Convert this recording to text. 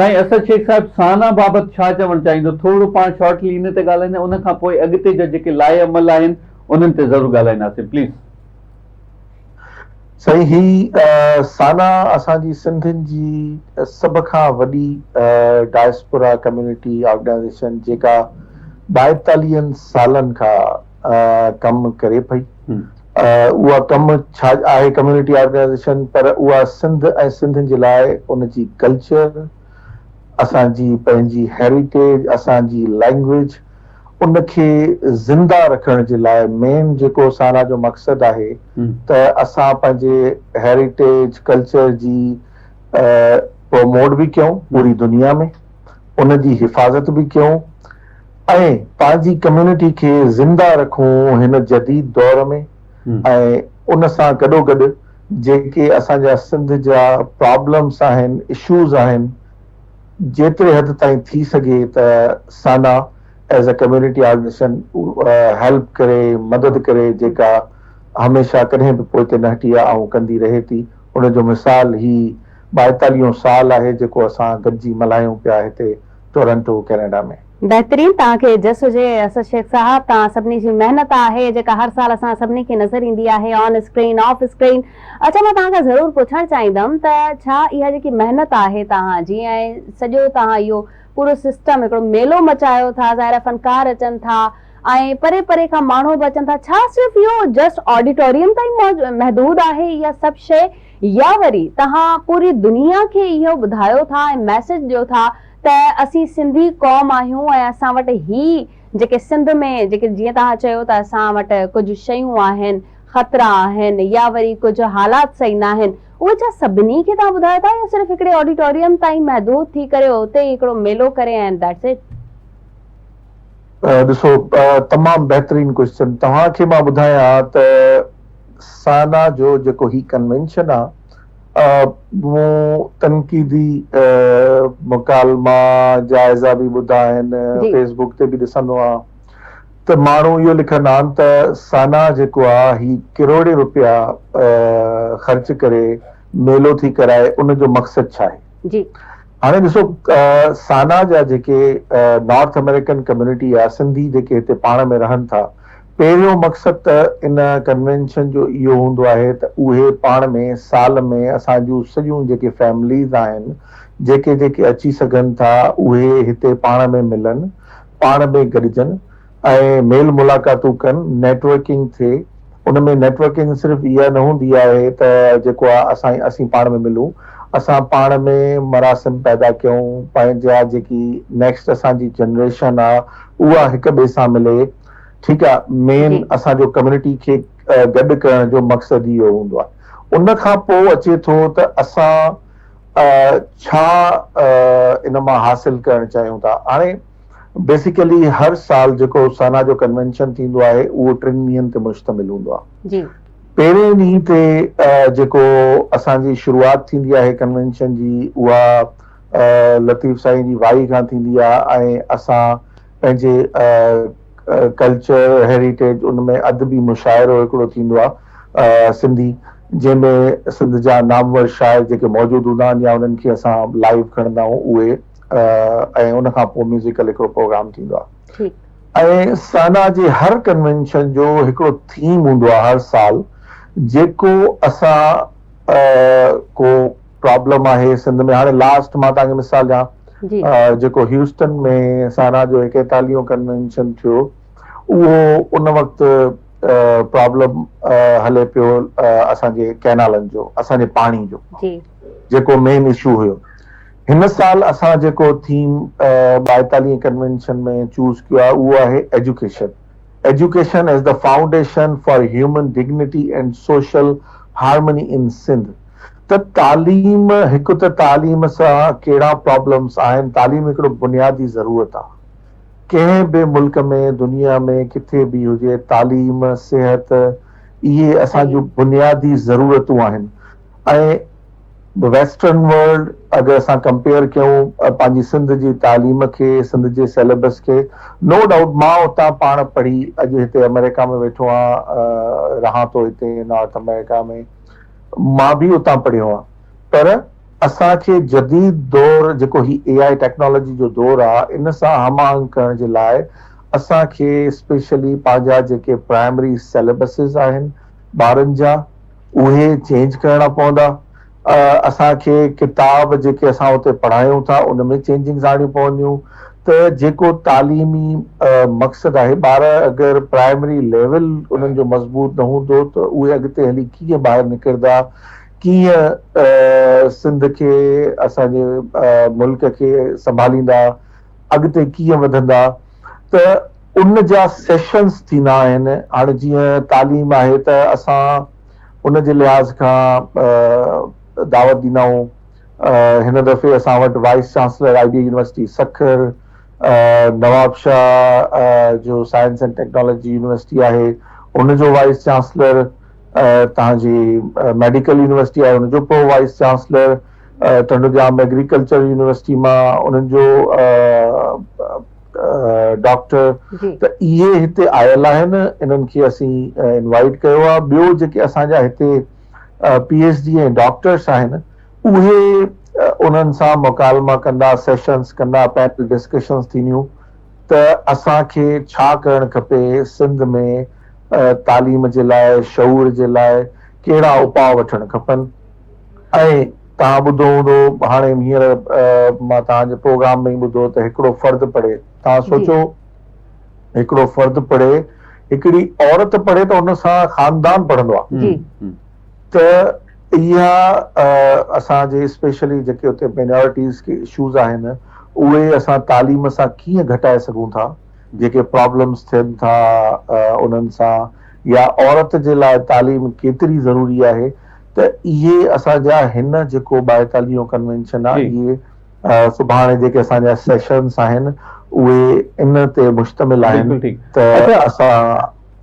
साईं असद शेख साहिब साना बाबति छा चवणु चाहींदो? थोरो पाण शॉर्टली इन ते ॻाल्हाईंदा, उन खां पोइ अॻिते जा जेके लाइ अमल आहिनि उन्हनि ते ज़रूरु ॻाल्हाईंदासीं प्लीज़। सही, ही साना असांजी सिंधियुनि जी सभ खां वॾी डायस्पोरा कम्युनिटी ऑर्गेनाइज़ेशन जेका 42 सालनि खां कमु करे पई। उहा कमु छा आहे कम्युनिटी ऑर्गेनाइज़ेशन, पर उहा सिंध ऐं सिंधियुनि जे लाइ उनजी कल्चर, असांजी पंहिंजी हेरिटेज, असांजी लैंग्वेज, उनखे ज़िंदा रखण जे लाइ मेन जेको साना जो मक़सदु आहे त असां पंहिंजे हेरिटेज कल्चर जी प्रोमोट बि कयूं पूरी दुनिया में, उनजी हिफ़ाज़त बि कयूं ऐं पंहिंजी कम्युनिटी खे ज़िंदा रखूं हिन जदीद दौर में। ऐं उन सां गॾोगॾु जेके असांजा सिंध जा प्रॉब्लम्स आहिनि, इशूज़ आहिनि, जेतिरे हद ताईं थी सघे त साना as a community organisation help करे, मदद करे, जेका हमेशा कॾहिं बि पोइ ते न हटी आहे ऐं कंदी रहे थी। उनजो मिसाल ही 42 साल आहे जेको असां गॾिजी मल्हायूं पिया हिते टोरंटो कैनेडा में। बेहतरीन, तव्हांखे जस हुजे असद शेख साहब। तव्हां सभिनी जी महिनत आहे जेका हर साल असां सभिनी खे नज़र ईंदी आहे, ऑन स्क्रीन ऑफ स्क्रीन। अच्छा, मां तव्हांखां ज़रूरु पुछणु चाहींदमि त छा इहा जेकी महिनत आहे तव्हांजी ऐं सॼो तव्हां इहो पूरो सिस्टम हिकिड़ो मेलो मचायो था, ज़ाहिर फनकार अचनि था ऐं परे परे खां माण्हू बि अचनि था, छा सिर्फ़ु इहो जस्ट ऑडिटोरियम ताईं महदूद आहे इहा सभु शइ, या वरी तव्हां पूरी दुनिया खे इहो ॿुधायो था ऐं मैसेज ॾियो था त असीं सिंधी क़ौम आहियूं ऐं असां वटि ही जेके सिंध में जेके जीअं तव्हां चयो त असां वटि कुझु शयूं आहिनि, ख़तरा आहिनि, या वरी कुझु हालात सही न आहिनि, उहे छा सभिनी खे तव्हां ॿुधायो था या सिर्फ़ु हिकिड़े ऑडिटोरियम ताईं महदूद थी करे उते हिकिड़ो मेलो करे एंड दैट्स इट? ॾिसो, तमामु बहितरीन क्वेश्चन। तव्हांखे मां ॿुधायां त साना जो जेको ही कन्वेंशन आहे, मूं तनक़ीदी मुकालमा जाइज़ा बि ॿुधा आहिनि, फेसबुक ते बि ॾिसंदो आहियां त माण्हू इहो लिखंदा आहिनि त साना जेको आहे ही करोड़े रुपया ख़र्च करे मेलो थी कराए, उनजो मक़सदु छा आहे? हाणे ॾिसो, साना जा जेके नॉर्थ अमेरिकन कम्युनिटी आहे, सिंधी जेके हिते पाण में रहनि था, पहिरियों मक़सदु त इन कन्वेंशन जो इहो हूंदो आहे त उहे पाण में साल में असांजूं सॼियूं जेके फैमिलीज़ आहिनि, जेके जेके अची सघनि था, उहे हिते पाण में मिलनि, पाण में गॾिजनि ऐं मेल मुलाक़ातूं कनि, नेटवर्किंग थिए। उन में नेटवर्किंग सिर्फ़ु इहा न हूंदी आहे त जेको आहे असीं पाण में मिलूं, असां पाण में मरासिम पैदा कयूं, पंहिंजा जेकी नेक्स्ट असांजी जनरेशन आहे उहा हिक ॿिए सां मिले। ठीकु आहे, मेन असांजो कम्युनिटी खे गॾु करण जो मक़सदु इहो हूंदो आहे। उन खां पोइ अचे थो त असां छा इन मां हासिल करणु चाहियूं था। हाणे बेसिकली हर साल जेको साना जो कन्वेंशन थींदो आहे उहो 3 ॾींहंनि ते मुश्तमिल हूंदो आहे। पहिरें ॾींहं ते जेको असांजी शुरूआत थींदी आहे कन्वेंशन जी, उहा लतीफ़ साईं जी वाई खां थींदी आहे ऐं असां पंहिंजे कल्चर हेरिटेज उनमें अदबी मुशाइरो हिकिड़ो थींदो आहे सिंधी, जंहिंमें सिंध जा नामवर शाइर जेके मौजूदु हूंदा आहिनि या उन्हनि खे असां लाइव खणंदा आहियूं उहे, ऐं उन खां पोइ म्यूज़िकल हिकिड़ो प्रोग्राम थींदो आहे। ऐं साना जे हर कन्वेंशन जो हिकिड़ो थीम हूंदो आहे हर साल, जेको असां को प्रॉब्लम आहे सिंध में। हाणे लास्ट मां तव्हांखे मिसाल ॾियां, जेको ह्यूस्टन में साना जो 41 कन्वेंशन थियो, उहो उन वक़्तु प्रॉब्लम हले पियो असांजे कैनालनि जो, असांजे पाणी जो, जेको मेन इशू हुयो। हिन साल असां जेको थीम 42 कन्वेंशन में चूज़ कयो आहे उहो आहे education. Education as the foundation for human dignity and social harmony in Sindh. त तालीम, हिकु त तालीम सां कहिड़ा प्रॉब्लम्स आहिनि, तालीम हिकिड़ो बुनियादी ज़रूरत आहे। कंहिं बि मुल्क में, दुनिया में किथे बि हुजे, तालीम, सिहत, इहे असांजूं बुनियादी ज़रूरतूं आहिनि। ऐं वेस्टर्न वर्ल्ड अगरि असां कंपेयर कयूं पंहिंजी सिंध जी तालीम खे, सिंध जे सिलेबस खे, नो डाउट मां उतां पाण पढ़ी अॼु हिते अमेरिका में वेठो आहियां, रहां थो हिते नॉर्थ अमेरिका में, मां बि उतां पढ़ियो आहियां, पर असांखे जदीद दौर जेको ही AI टेक्नोलॉजी जो दौर आहे इन सां हमाहंग करण जे लाइ असांखे स्पेशली पंहिंजा जेके प्राइमरी सिलेबसिस आहिनि ॿारनि जा उहे चेंज करणा पवंदा। असांखे किताब जेके असां उते पढ़ायूं था उन में चेंजिंग्स आणियूं पवंदियूं। त जेको तालीमी मक़सदु आहे ॿार अगरि प्राइमरी लेवल उन्हनि जो मज़बूत न हूंदो त उहे अॻिते हली कीअं ॿाहिरि निकिरंदा, कीअं सिंध खे असांजे मुल्क खे संभालींदा, अॻिते कीअं वधंदा। त उन जा सेशन्स थींदा आहिनि। हाणे जीअं तालीम आहे त असां उन जे लिहाज़ खां दावत ॾींदा आहियूं। हिन दफ़े असां वटि vice chancellor IBA university Sukkur, Nawabshah जो साइंस एंड टेक्नोलॉजी यूनिवर्सिटी आहे उन जो वाइस चांसलर, तव्हांजी मेडिकल यूनिवर्सिटी आहे उनजो पोइ vice chancellor, Tandojam agriculture university मां उन्हनि जो डॉक्टर, त इहे हिते आयल आहिनि। इन्हनि खे असीं इनवाइट कयो आहे। ॿियो जेके असांजा हिते PhD ऐं डॉक्टर्स आहिनि उहे उन्हनि सां मुकालमा कंदा, सेशन्स कंदा, पैनल डिस्कशन्स थींदियूं त असांखे छा करणु खपे सिंध में तालीम जे लाइ, शऊर जे लाइ कहिड़ा उपाउ वठणु खपनि। ऐं तव्हां ॿुधो हूंदो हाणे हींअर मां तव्हांजे प्रोग्राम में ई ॿुधो त हिकिड़ो फर्द पढ़े। तव्हां सोचो हिकिड़ो फर्द पढ़े, हिकिड़ी औरत पढ़े त उन सां ख़ानदान पढ़ंदो आहे। त इहा असांजे स्पेशली जेके उते माइनॉरिटीज़ के इशूज़ आहिनि उहे असां तालीम सां कीअं घटाए सघूं था, जेके प्रॉब्लम्स थियनि था उन्हनि सां, या औरत जे लाइ तालीम केतिरी ज़रूरी आहे। त इहे असांजा हिन जेको 42 कन्वेंशन आहे इहे सुभाणे जेके असांजा सेशन्स आहिनि उहे इन ते मुश्तमिल आहिनि। त असां